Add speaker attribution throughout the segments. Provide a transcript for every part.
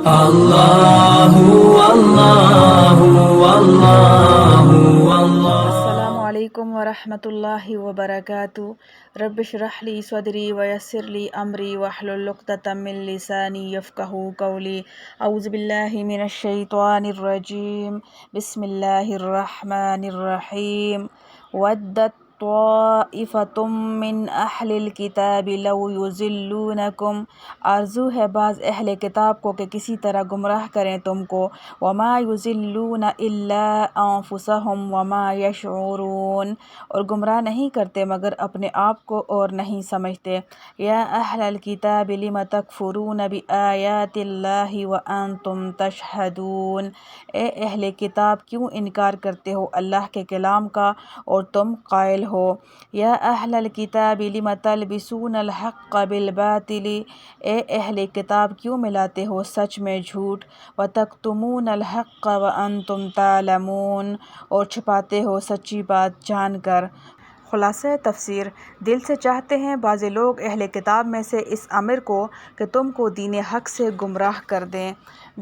Speaker 1: اللہ اللہ اللہ اللہ۔
Speaker 2: السلام علیکم ورحمۃ اللہ وبرکاتہ۔ رب اشرح لی صدری ویسر لی امری واحلل عقدۃ من لسانی یفقہوا قولی۔ اعوذ باللہ من الشیطان الرجیم، بسم اللہ الرحمن الرحیم۔ ودت طائفۃ من اہل الکتاب لو یضلونکم، آرزو ہے بعض اہل کتاب کو کہ کسی طرح گمراہ کریں تم کو، وما یضلون الا انفسہم وما یشعرون، اور گمراہ نہیں کرتے مگر اپنے آپ کو اور نہیں سمجھتے۔ یا اہل الکتاب لم تکفرون بآیات اللہ وانتم تشہدون، اے اہل کتاب کیوں انکار کرتے ہو اللہ کے کلام کا اور تم قائل ہو۔ یا اہل الکتاب لم تلبسون الحق بالباطل، اے اہل کتاب کیوں ملاتے ہو سچ میں جھوٹ، وتکتمون الحق وانتم تعلمون، اور چھپاتے ہو سچی بات جان کر۔ خلاصہ تفسیر، دل سے چاہتے ہیں بعض لوگ اہل کتاب میں سے اس امر کو کہ تم کو دین حق سے گمراہ کر دیں۔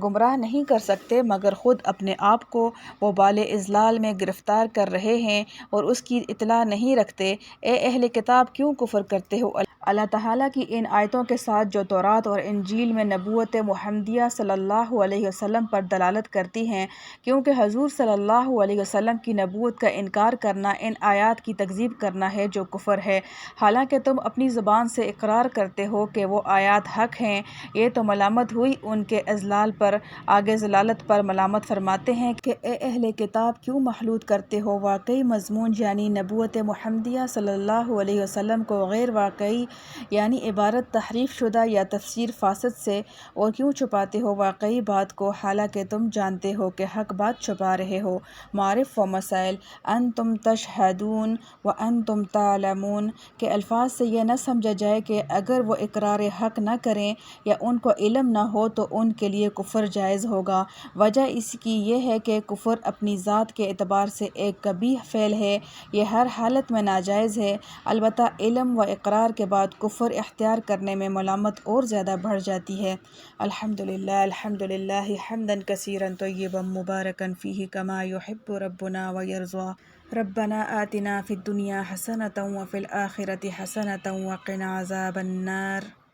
Speaker 2: گمراہ نہیں کر سکتے مگر خود اپنے آپ کو وہ بال اضلال میں گرفتار کر رہے ہیں اور اس کی اطلاع نہیں رکھتے۔ اے اہل کتاب کیوں کفر کرتے ہو اللہ تعالیٰ کی ان آیتوں کے ساتھ جو تورات اور انجیل میں نبوت محمدیہ صلی اللہ علیہ وسلم پر دلالت کرتی ہیں، کیونکہ حضور صلی اللہ علیہ وسلم کی نبوت کا انکار کرنا ان آیات کی تکذیب کرنا ہے جو کفر ہے، حالانکہ تم اپنی زبان سے اقرار کرتے ہو کہ وہ آیات حق ہیں۔ یہ تو ملامت ہوئی ان کے اضلال پر۔ آگے ضلالت پر ملامت فرماتے ہیں کہ اے اہل کتاب کیوں مخلوط کرتے ہو واقعی مضمون یعنی نبوت محمدیہ صلی اللہ علیہ وسلم کو غیر واقعی یعنی عبارت تحریف شدہ یا تفسیر فاسد سے، اور کیوں چھپاتے ہو واقعی بات کو حالانکہ تم جانتے ہو کہ حق بات چھپا رہے ہو۔ معارف و مسائل، انتم تشہدون وانتم تعلمون کے الفاظ سے یہ نہ سمجھا جائے کہ اگر وہ اقرار حق نہ کریں یا ان کو علم نہ ہو تو ان کے لیے کفر جائز ہوگا۔ وجہ اس کی یہ ہے کہ کفر اپنی ذات کے اعتبار سے ایک قبیح فعل ہے، یہ ہر حالت میں ناجائز ہے، البتہ علم و اقرار کے بعد کفر اختیار کرنے میں ملامت اور زیادہ بڑھ جاتی ہے۔ الحمدللہ حمدا کثیرا طیبا مبارکا فیہ کما یحب ربنا ویرضی۔ ربنا آتنا فی الدنیا حسنۃ وفی الآخرۃ حسنۃ وقنا عذاب النار۔